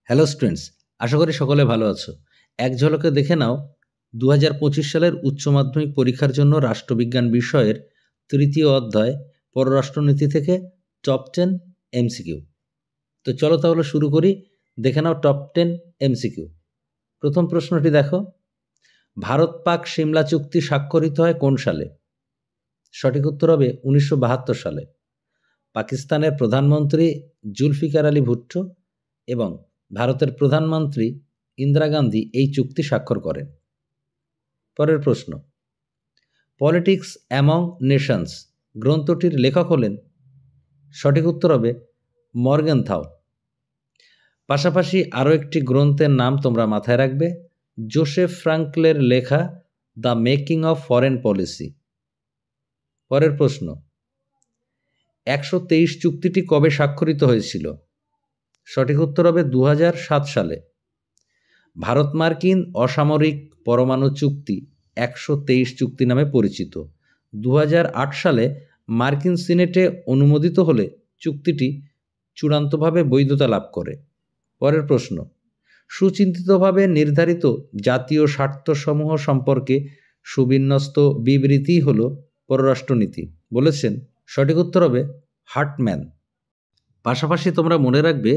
Hello students, আশা করি সকলে ভালো আছো। এক ঝলকে দেখে নাও 2025 সালের উচ্চ মাধ্যমিক পরীক্ষার জন্য রাষ্ট্রবিজ্ঞান বিষয়ের তৃতীয় অধ্যায় পররাষ্ট্রনীতি থেকে টপ 10 এমসিকিউ। তো চলো তাহলে শুরু করি। দেখে নাও টপ 10 এমসিকিউ। প্রথম প্রশ্নটি দেখো, ভারত পাক সিমলা চুক্তি স্বাক্ষরিত হয় কোন সালে? সঠিক উত্তর হবে 1972 সালে। পাকিস্তানের প্রধানমন্ত্রী জুলফিকার আলী ভুট্টো এবং ভারতের প্রধানমন্ত্রী ইন্দিরা গান্ধী এই চুক্তি স্বাক্ষর করেন। পরের প্রশ্ন, পলিটিক্স অ্যামং নেশনস গ্রন্থটির লেখক হলেন? সঠিক উত্তর হবে মর্গেনথাউ। পাশাপাশি আরও একটি গ্রন্থের নাম তোমরা মাথায় রাখবে, জোসেফ ফ্রাঙ্কলের লেখা the making of foreign policy. পরের প্রশ্ন, 123 চুক্তিটি কবে স্বাক্ষরিত হয়েছিল? সঠিক উত্তর হবে 2007 সালে। ভারত মার্কিন অসামরিক পরমাণু চুক্তি 123 চুক্তি নামে পরিচিত। 2008 সালে মার্কিন সিনেটে অনুমোদিত হলে চুক্তিটি চূড়ান্তভাবে বৈধতা লাভ করে। পরের প্রশ্ন, সুচিন্তিতভাবে নির্ধারিত জাতীয় স্বার্থসমূহ সম্পর্কে সুবিন্যস্ত বিবৃতি হল পররাষ্ট্রনীতি বলেছেন? সঠিক উত্তর হবে হার্টম্যান। পাশাপাশি তোমরা মনে রাখবে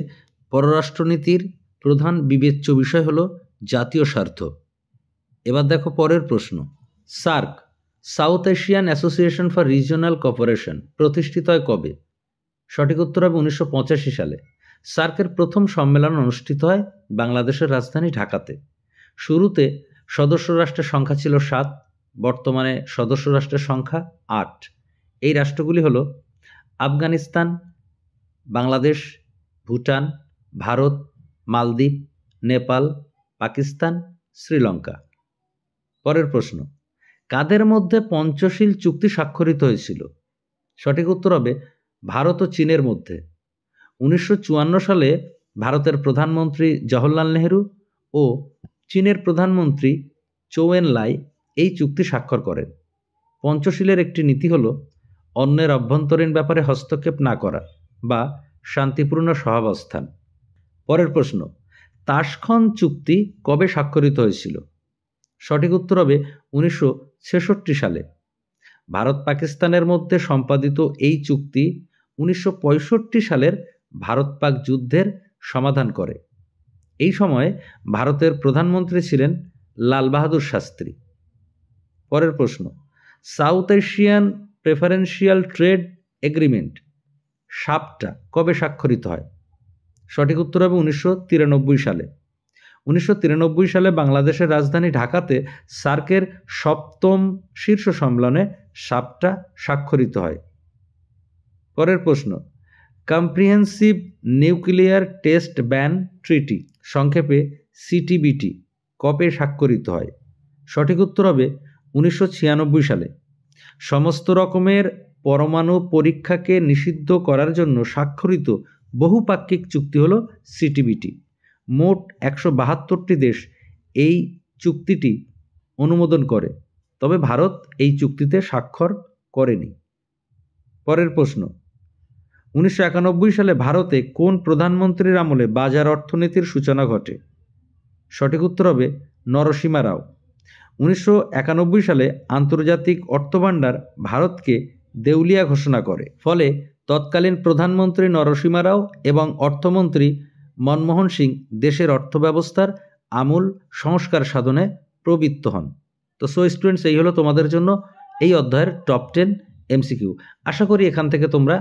পররাষ্ট্রনীতির প্রধান বিবেচ্য বিষয় হলো জাতীয় স্বার্থ। এবার দেখো পরের প্রশ্ন, SAARC south Asian association for regional cooperation প্রতিষ্ঠিত হয় কবে? সঠিক উত্তর হবে 1985 সালে। সার্কের প্রথম সম্মেলন অনুষ্ঠিত হয় বাংলাদেশের রাজধানী ঢাকাতে। শুরুতে সদস্য রাষ্ট্রের সংখ্যা ছিল 7, বর্তমানে সদস্য রাষ্ট্রের সংখ্যা 8। এই রাষ্ট্রগুলি হলো আফগানিস্তান, বাংলাদেশ, ভুটান, ভারত, মালদ্বীপ, নেপাল, পাকিস্তান, শ্রীলঙ্কা। পরের প্রশ্ন, কাদের মধ্যে পঞ্চশীল চুক্তি স্বাক্ষরিত হয়েছিল? সঠিক উত্তর হবে ভারত ও চীনের মধ্যে। 1954 সালে ভারতের প্রধানমন্ত্রী জওহরলাল নেহরু ও চীনের প্রধানমন্ত্রী চৌ এন লাই এই চুক্তি স্বাক্ষর করেন। পঞ্চশীলের একটি নীতি হল অন্যের অভ্যন্তরীণ ব্যাপারে হস্তক্ষেপ না করা বা শান্তিপূর্ণ সহাবস্থান। পরের প্রশ্ন, তাশখন্দ চুক্তি কবে স্বাক্ষরিত হয়েছিল? সঠিক উত্তর হবে 1966 সালে। ভারত পাকিস্তানের মধ্যে সম্পাদিত এই চুক্তি 1965 সালের ভারত পাক যুদ্ধের সমাধান করে। এই সময়ে ভারতের প্রধানমন্ত্রী ছিলেন লাল বাহাদুর শাস্ত্রী। পরের প্রশ্ন, south Asian preferential trade agreement সাপটা কবে স্বাক্ষরিত হয়? সঠিক উত্তর হবে 1993 সালে। 1993 সালে বাংলাদেশের রাজধানী ঢাকাতে সার্কের 7ম শীর্ষ সম্মেলনে সাপটা স্বাক্ষরিত হয়। পরের প্রশ্ন, comprehensive nuclear test ban treaty সংক্ষেপে সিটিবিটি কবে স্বাক্ষরিত হয়? সঠিক উত্তর হবে 1996 সালে। সমস্ত রকমের পরমাণু পরীক্ষাকে নিষিদ্ধ করার জন্য স্বাক্ষরিত বহুপাক্ষিক চুক্তি হল সিটিবিটি। মোট 172টি দেশ এই চুক্তিটি অনুমোদন করে, তবে ভারত এই চুক্তিতে স্বাক্ষর করেনি। পরের প্রশ্ন, 1991 সালে ভারতে কোন প্রধানমন্ত্রীর আমলে বাজার অর্থনীতির সূচনা ঘটে? সঠিক উত্তর হবে নরসিমা রাও। 1991 সালে আন্তর্জাতিক অর্থভাণ্ডার ভারতকে দেউলিয়া ঘোষণা করে, ফলে তৎকালীন প্রধানমন্ত্রী নরসিমা রাও এবং অর্থমন্ত্রী মনমোহন সিং দেশের অর্থব্যবস্থার আমূল সংস্কার সাধনে প্রবৃত্ত হন। তো স্টুডেন্টস, এই হলো তোমাদের জন্য এই অধ্যায়ের টপ 10 এমসিকিউ। আশা করি এখান থেকে তোমরা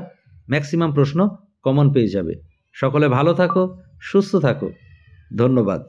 ম্যাক্সিমাম প্রশ্ন কমন পেয়ে যাবে। সকলে ভালো থাকো, সুস্থ থাকো। ধন্যবাদ।